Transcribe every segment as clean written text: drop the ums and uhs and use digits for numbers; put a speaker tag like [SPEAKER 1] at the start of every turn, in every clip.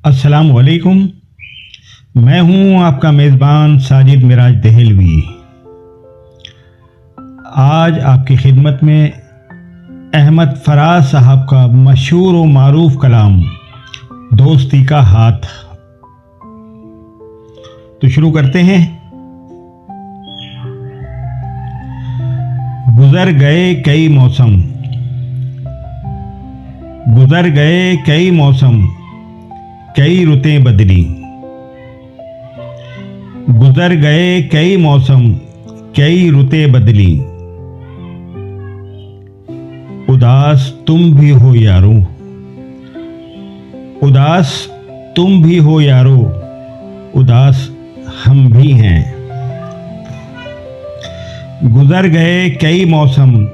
[SPEAKER 1] السلام علیکم، میں ہوں آپ کا میزبان ساجد مراج دہلوی۔ آج آپ کی خدمت میں احمد فراز صاحب کا مشہور و معروف کلام دوستی کا ہاتھ۔ تو شروع کرتے ہیں۔ گزر گئے کئی موسم، گزر گئے کئی موسم، کئی رتیں بدلی۔ گزر گئے کئی موسم، کئی رتیں بدلی۔ اداس تم بھی ہو یارو، اداس تم بھی ہو یارو، اداس ہم بھی ہیں۔ گزر گئے کئی موسم،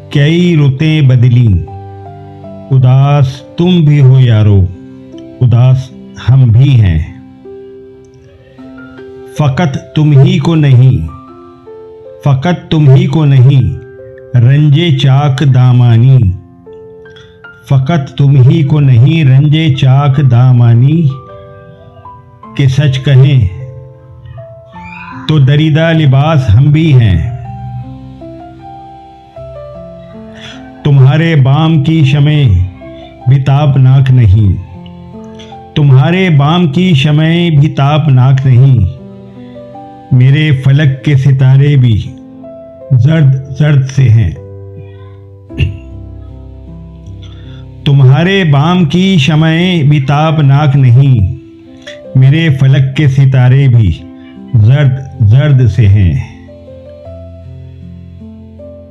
[SPEAKER 1] کئی رتیں بدلی۔ اداس تم بھی ہو یارو، اداس ہم بھی ہیں۔ فقط تم ہی کو نہیں، فقط تم ہی کو نہیں، رنجے چاک دامانی۔ فقط تم ہی کو نہیں، رنجے چاک دامانی۔ کہ سچ کہیں تو دریدہ لباس ہم بھی ہیں۔ تمہارے بام کی شمعیں بھی تابناک نہیں، تمہارے بام کی شمعیں بھی تابناک نہیں۔ میرے فلک کے ستارے بھی زرد زرد سے ہیں۔ تمہارے بام کی شمعیں بھی تابناک نہیں، میرے فلک کے ستارے بھی زرد زرد سے ہیں۔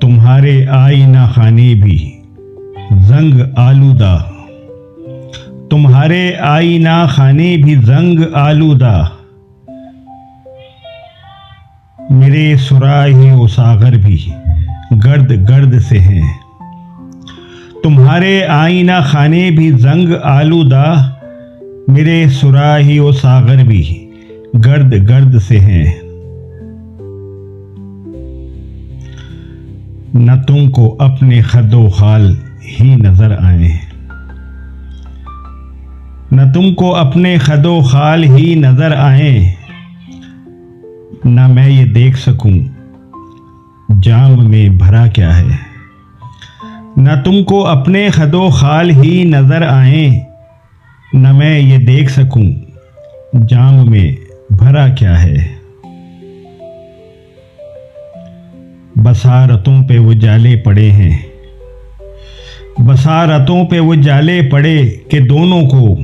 [SPEAKER 1] تمہارے آئینہ خانے بھی زنگ آلودہ، تمہارے آئینہ خانے بھی زنگ آلودہ۔ میرے صراحی و ساغر بھی گرد گرد سے ہیں۔ تمہارے آئینہ خانے بھی زنگ آلودہ، میرے صراحی و ساغر بھی گرد گرد سے ہیں۔ نہ تم کو اپنے خد و خال ہی نظر آئیں، نہ تم کو اپنے خد و خال ہی نظر آئیں۔ نہ میں یہ دیکھ سکوں جام میں بھرا کیا ہے، نہ تم کو اپنے خد و خال ہی نظر آئیں۔ نہ میں یہ دیکھ سکوں جام میں بھرا کیا ہے۔ بصارتوں پہ وہ جالے پڑے ہیں، بصارتوں پہ وہ جالے پڑے کہ دونوں کو،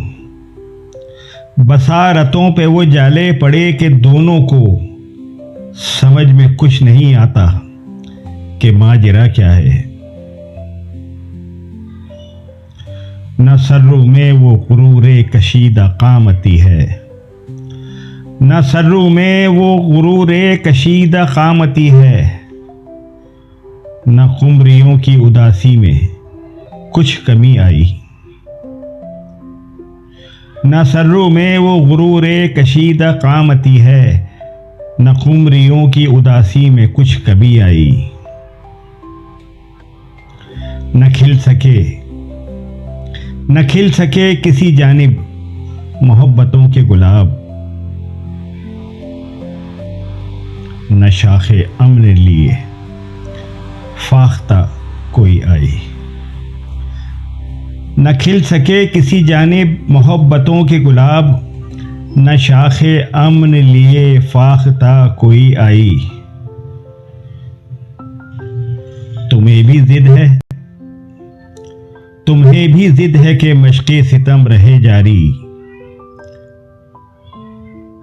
[SPEAKER 1] بصارتوں پہ وہ جالے پڑے کہ دونوں کو سمجھ میں کچھ نہیں آتا کہ ماجرا کیا ہے۔ نہ سرو میں وہ غرور کشیدہ قامتی ہے، نہ سرو میں وہ غرور کشیدہ قامتی ہے۔ نہ قمریوں کی اداسی میں کچھ کمی آئی، نہ سرو میں وہ غرور کشیدہ قامتی ہے۔ نہ قمریوں کی اداسی میں کچھ کمی آئی۔ نہ کھل سکے، نہ کھل سکے کسی جانب محبتوں کے گلاب۔ نہ شاخ امن لیے فاختہ کوئی آئی، نہ کھل سکے کسی جانب محبتوں کے گلاب۔ نہ شاخ امن لیے فاختہ کوئی آئی۔ تمہیں بھی ضد ہے، تمہیں بھی ضد ہے کہ مشق ستم رہے جاری۔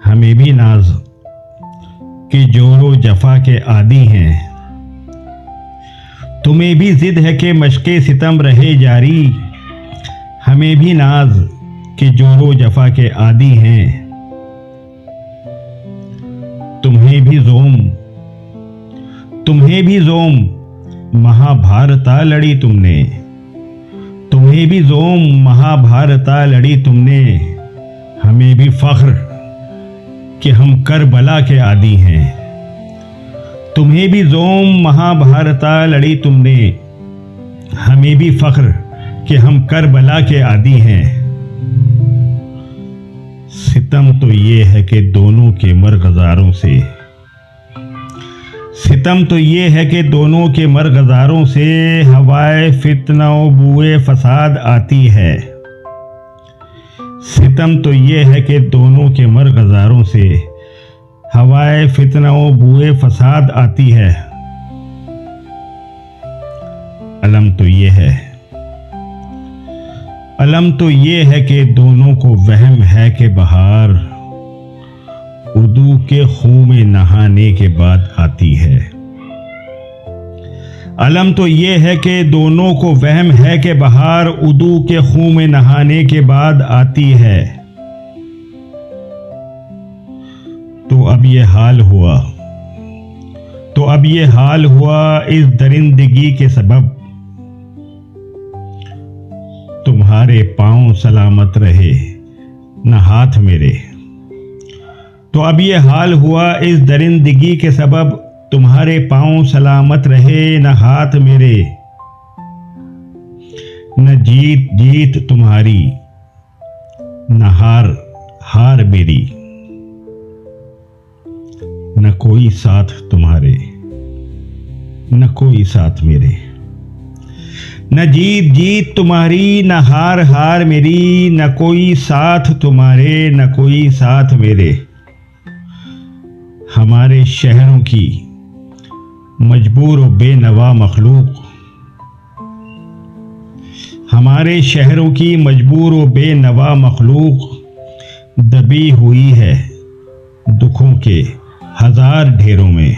[SPEAKER 1] ہمیں بھی ناز کہ جور و جفا کے عادی ہیں۔ تمہیں بھی ضد ہے کہ مشق ستم رہے جاری۔ ہمیں بھی ناز کہ جور و جفا کے عادی ہیں۔ تمہیں بھی زوم، تمہیں بھی زوم مہا بھارتا لڑی تم نے، تمہیں بھی زوم مہا بھارتا لڑی تم نے۔ ہمیں بھی فخر کہ ہم کربلا کے عادی ہیں۔ تمہیں بھی زوم مہا بھارتا لڑی تم نے، ہمیں بھی فخر کہ ہم کربلا کے عادی ہیں۔ تو یہ ہے کہ دونوں کے مرغزاروں سے ستم تو یہ ہے کہ دونوں کے مرغزاروں سے ہوائے فتنہ و بوئے فساد آتی ہے ستم تو یہ ہے کہ دونوں کے مرغزاروں سے ہوائے فتنہ و بوئے فساد آتی ہے علم تو یہ ہے کہ دونوں کو وہم ہے کہ بہار ادو کے خون میں نہانے کے بعد آتی ہے علم تو یہ ہے کہ دونوں کو وہم ہے کہ بہار ادو کے خون میں نہانے کے بعد آتی ہے تو اب یہ حال ہوا اس درندگی کے سبب تمہارے پاؤں سلامت رہے نہ ہاتھ میرے تو اب یہ حال ہوا اس درندگی کے سبب تمہارے پاؤں سلامت رہے نہ ہاتھ میرے نہ جیت تمہاری نہ ہار میری نہ کوئی ساتھ تمہارے نہ کوئی ساتھ میرے نہ جیت تمہاری نہ ہار میری نہ کوئی ساتھ تمہارے نہ کوئی ساتھ میرے ہمارے شہروں کی مجبور و بے نوا مخلوق ہمارے شہروں کی مجبور و بے نوا مخلوق دبی ہوئی ہے دکھوں کے ہزار ڈھیروں میں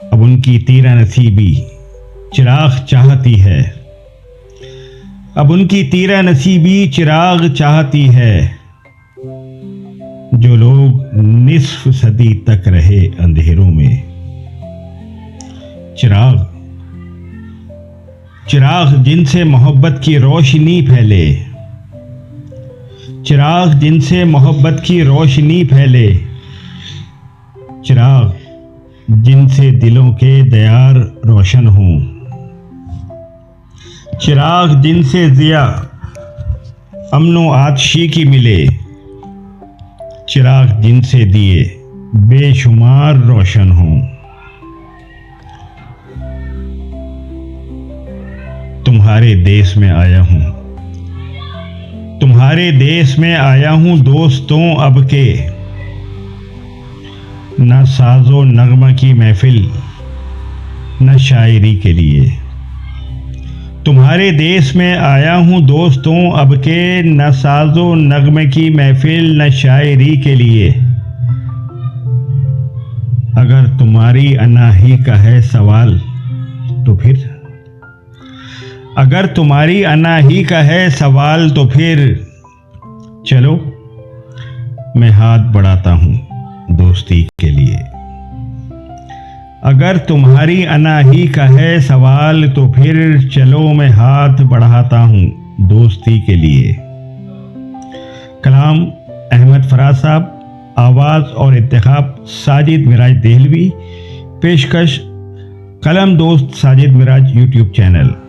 [SPEAKER 1] اب ان کی تیرہ نصیبی چراغ چاہتی ہے اب ان کی تیرہ نصیبی چراغ چاہتی ہے جو لوگ نصف صدی تک رہے اندھیروں میں چراغ جن سے محبت کی روشنی پھیلے چراغ جن سے محبت کی روشنی پھیلے چراغ جن سے دلوں کے دیار روشن ہوں چراغ جن سے ضیا امن و آتشی کی ملے چراغ جن سے دیے بے شمار روشن ہوں تمہارے دیس میں آیا ہوں دوستوں اب کے نہ ساز و نغمہ کی محفل نہ شاعری کے لیے تمہارے دیس میں آیا ہوں دوستوں اب کے نہ ساز و نغمے کی محفل نہ شاعری کے لیے اگر تمہاری اناہی کا ہے سوال تو پھر چلو میں ہاتھ بڑھاتا ہوں دوستی کے لیے اگر تمہاری اناہی کا ہے سوال تو پھر چلو میں ہاتھ بڑھاتا ہوں دوستی کے لیے کلام احمد فراز صاحب آواز اور انتخاب ساجد مراج دہلوی پیشکش قلم دوست ساجد مراج یوٹیوب چینل